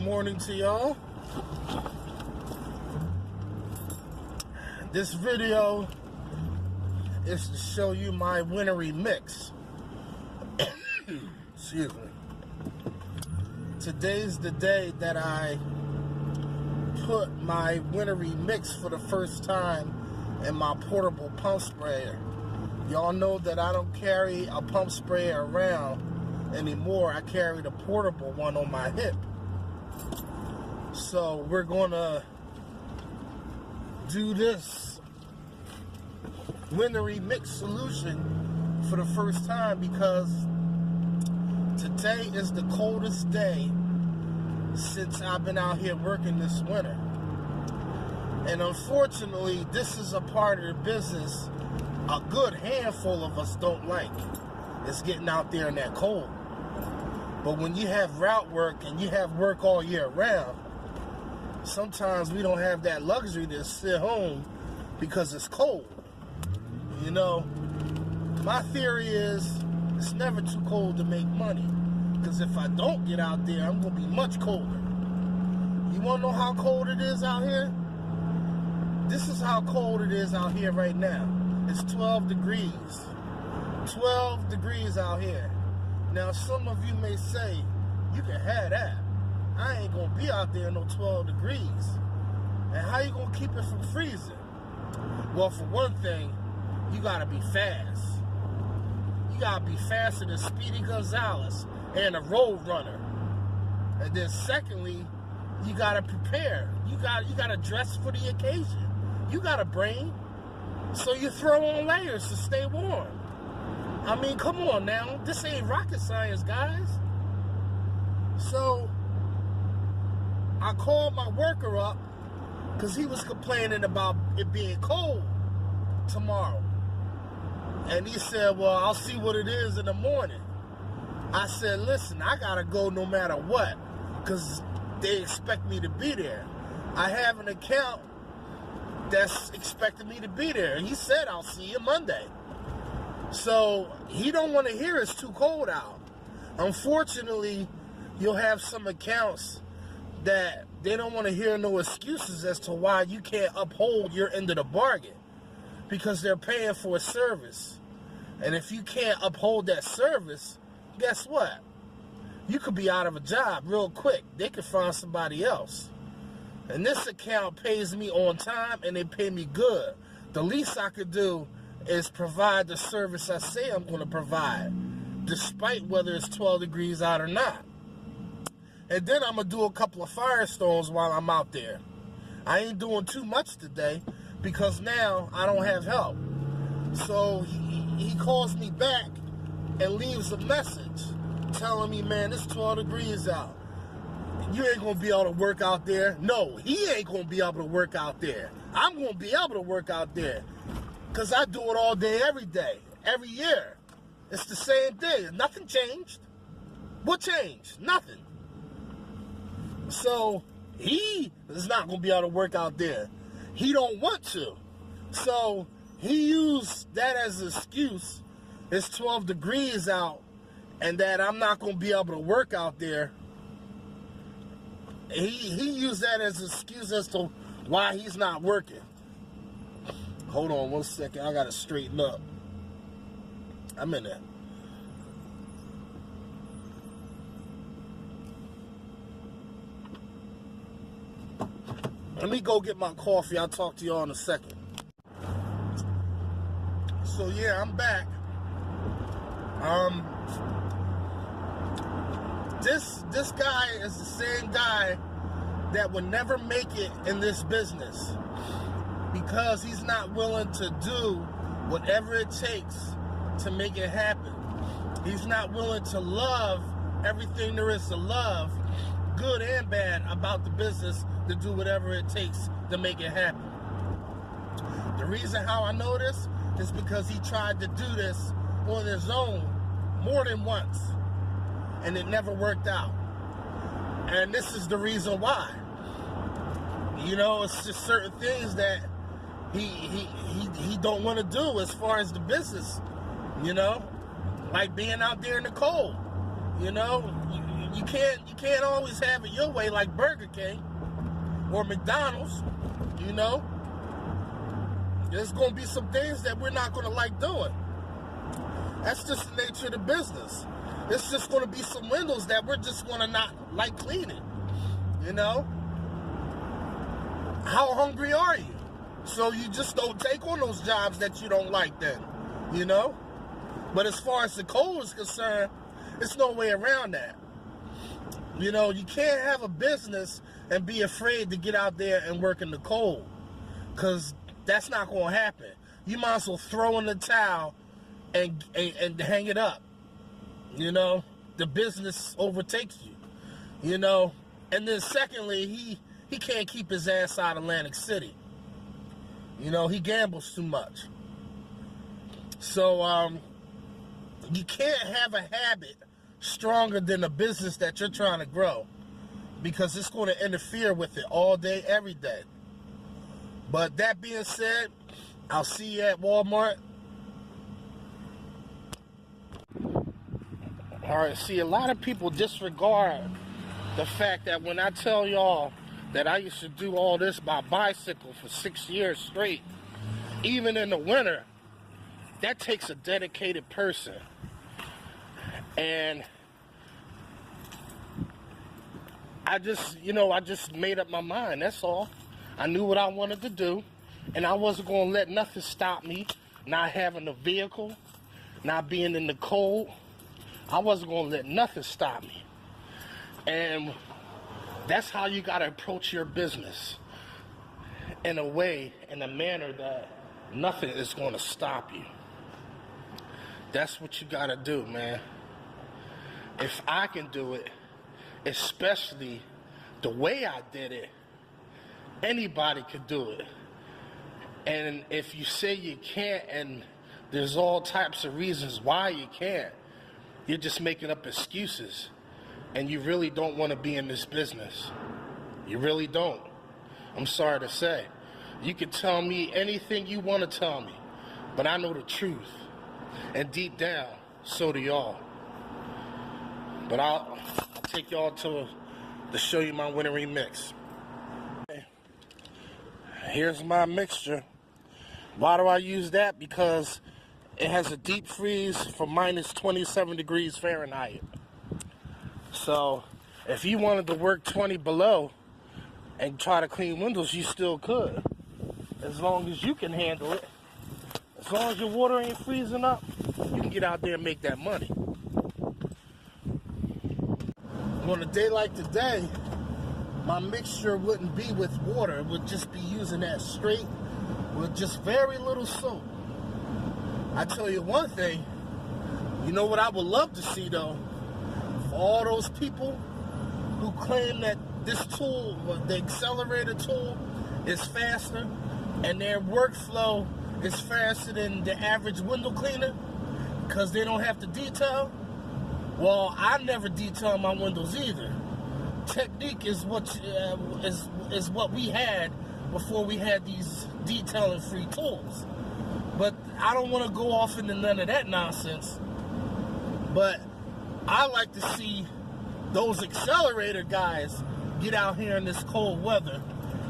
morning to y'all. This video is to show you my wintery mix. Excuse me. Today's the day that I put my wintery mix for the first time in my portable pump sprayer. Y'all know that I don't carry a pump sprayer around anymore. I carry the portable one on my hip. So we're gonna do this wintery mix solution for the first time because today is the coldest day since I've been out here working this winter. And unfortunately, this is a part of the business a good handful of us don't like. It's getting out there in that cold. But when you have route work and you have work all year round, sometimes we don't have that luxury to sit home because it's cold. You know, my theory is it's never too cold to make money. Because if I don't get out there, I'm going to be much colder. You want to know how cold it is out here? This is how cold it is out here right now. It's 12 degrees. 12 degrees out here. Now, some of you may say, you can have that. I ain't going to be out there no 12 degrees. And how you going to keep it from freezing? Well, for one thing, you got to be fast. You got to be faster than Speedy Gonzalez and a road runner. And then secondly, you got to prepare. You got to dress for the occasion. You got a brain. So you throw on layers to stay warm. I mean, come on now. This ain't rocket science, guys. So I called my worker up because he was complaining about it being cold tomorrow. And he said, well, I'll see what it is in the morning. I said, listen, I got to go no matter what because they expect me to be there. I have an account that's expecting me to be there. And he said, I'll see you Monday. So he don't want to hear it's too cold out. Unfortunately, you'll have some accounts that they don't want to hear no excuses as to why you can't uphold your end of the bargain because they're paying for a service. And if you can't uphold that service, guess what? You could be out of a job real quick. They could find somebody else. And this account pays me on time and they pay me good. The least I could do is provide the service I say I'm going to provide, despite whether it's 12 degrees out or not. And then I'm going to do a couple of firestorms while I'm out there. I ain't doing too much today because now I don't have help. So he calls me back and leaves a message telling me, man, it's 12 degrees out. You ain't going to be able to work out there. No, he ain't going to be able to work out there. I'm going to be able to work out there because I do it all day, every day, every year. It's the same thing. Nothing changed. What changed? Nothing. So he is not going to be able to work out there. He don't want to. So he used that as an excuse. It's 12 degrees out and that I'm not going to be able to work out there. He used that as an excuse as to why he's not working. Hold on 1 second. I got to straighten up. I'm in there. Let me go get my coffee. I'll talk to y'all in a second. So yeah, I'm back. This guy is the same guy that would never make it in this business because he's not willing to do whatever it takes to make it happen. He's not willing to love everything there is to love, good and bad, about the business to do whatever it takes to make it happen. The reason how I know this is because he tried to do this on his own more than once, and it never worked out. And this is the reason why. You know, it's just certain things that he don't want to do as far as the business, you know, like being out there in the cold. You know, you can't always have it your way like Burger King or McDonald's, you know. There's going to be some things that we're not going to like doing. That's just the nature of the business. It's just going to be some windows that we're just going to not like cleaning, you know. How hungry are you? So you just don't take on those jobs that you don't like then, you know. But as far as the cold is concerned, there's no way around that. You know, you can't have a business and be afraid to get out there and work in the cold, because that's not going to happen. You might as well throw in the towel and hang it up. You know, the business overtakes you, you know. And then secondly, he can't keep his ass out of Atlantic City. You know, he gambles too much. So, you can't have a habit stronger than a business that you're trying to grow, because it's going to interfere with it all day, every day. But that being said, I'll see you at Walmart. All right, see, a lot of people disregard the fact that when I tell y'all that I used to do all this by bicycle for 6 years straight, even in the winter, that takes a dedicated person. And I just made up my mind, that's all. I knew what I wanted to do, and I wasn't going to let nothing stop me, not having a vehicle, not being in the cold. I wasn't going to let nothing stop me. And that's how you got to approach your business, in a way, in a manner that nothing is going to stop you. That's what you got to do, man. If I can do it, especially the way I did it, anybody could do it. And if you say you can't, and there's all types of reasons why you can't, you're just making up excuses. And you really don't want to be in this business. You really don't. I'm sorry to say. You can tell me anything you want to tell me, but I know the truth. And deep down, so do y'all. But I'll take y'all to show you my wintery mix. Here's my mixture. Why do I use that? Because it has a deep freeze for minus 27 degrees Fahrenheit. So if you wanted to work 20 below and try to clean windows, you still could, as long as you can handle it. As long as your water ain't freezing up, you can get out there and make that money. On a day like today, my mixture wouldn't be with water. It would just be using that straight with just very little soap. I tell you one thing, you know what I would love to see though? For all those people who claim that this tool, the accelerator tool, is faster and their workflow is faster than the average window cleaner because they don't have to detail. Well, I never detail my windows either. Technique is what is what we had before we had these detailing free tools. But I don't want to go off into none of that nonsense. But I like to see those accelerator guys get out here in this cold weather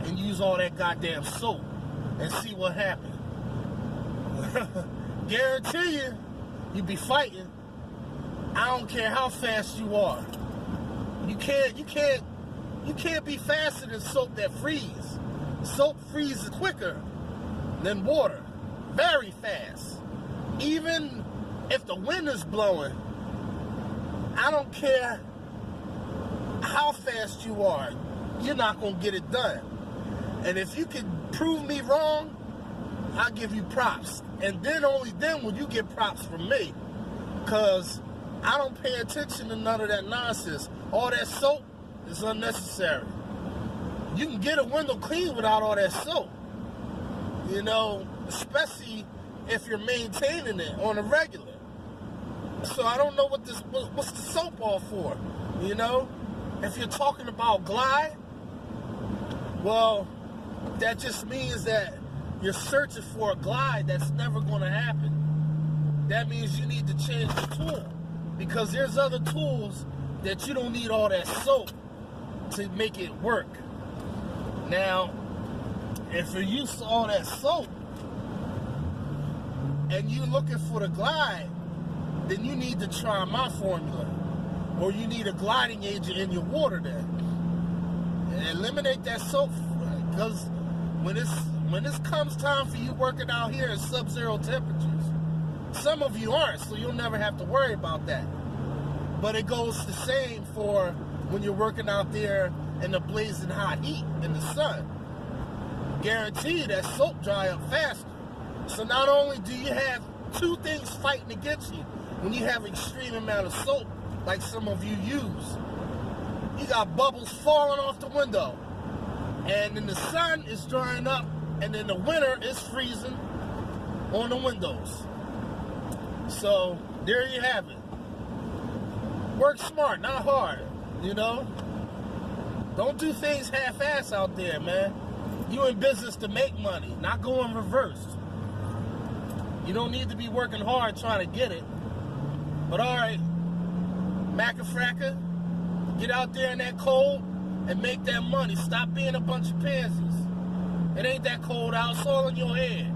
and use all that goddamn soap and see what happens. Guarantee you be fighting. I don't care how fast you are. You can't be faster than soap that freezes. Soap freezes quicker than water. Very fast. Even if the wind is blowing, I don't care how fast you are, you're not going to get it done. And if you can prove me wrong, I'll give you props. And then only then will you get props from me. Because I don't pay attention to none of that nonsense. All that soap is unnecessary. You can get a window clean without all that soap. You know, especially if you're maintaining it on a regular. So I don't know what's the soap all for, you know? If you're talking about Glide, well, that just means that you're searching for a Glide that's never going to happen. That means you need to change the tool, because there's other tools that you don't need all that soap to make it work. Now, if you're used to all that soap and you're looking for the glide, then you need to try my formula. Or you need a gliding agent in your water then. And eliminate that soap, because when this comes time for you working out here in sub-zero temperatures, some of you aren't, so you'll never have to worry about that. But it goes the same for when you're working out there in the blazing hot heat in the sun. Guaranteed that soap dry up faster. So not only do you have two things fighting against you when you have extreme amount of soap like some of you use, you got bubbles falling off the window, and then the sun is drying up, and then the winter is freezing on the windows. So there you have it. Work smart, not hard, you know? Don't do things half-ass out there, man. You in business to make money, not go in reverse. You don't need to be working hard trying to get it. But all right, Macafracker, get out there in that cold and make that money. Stop being a bunch of pansies. It ain't that cold out, it's all in your head.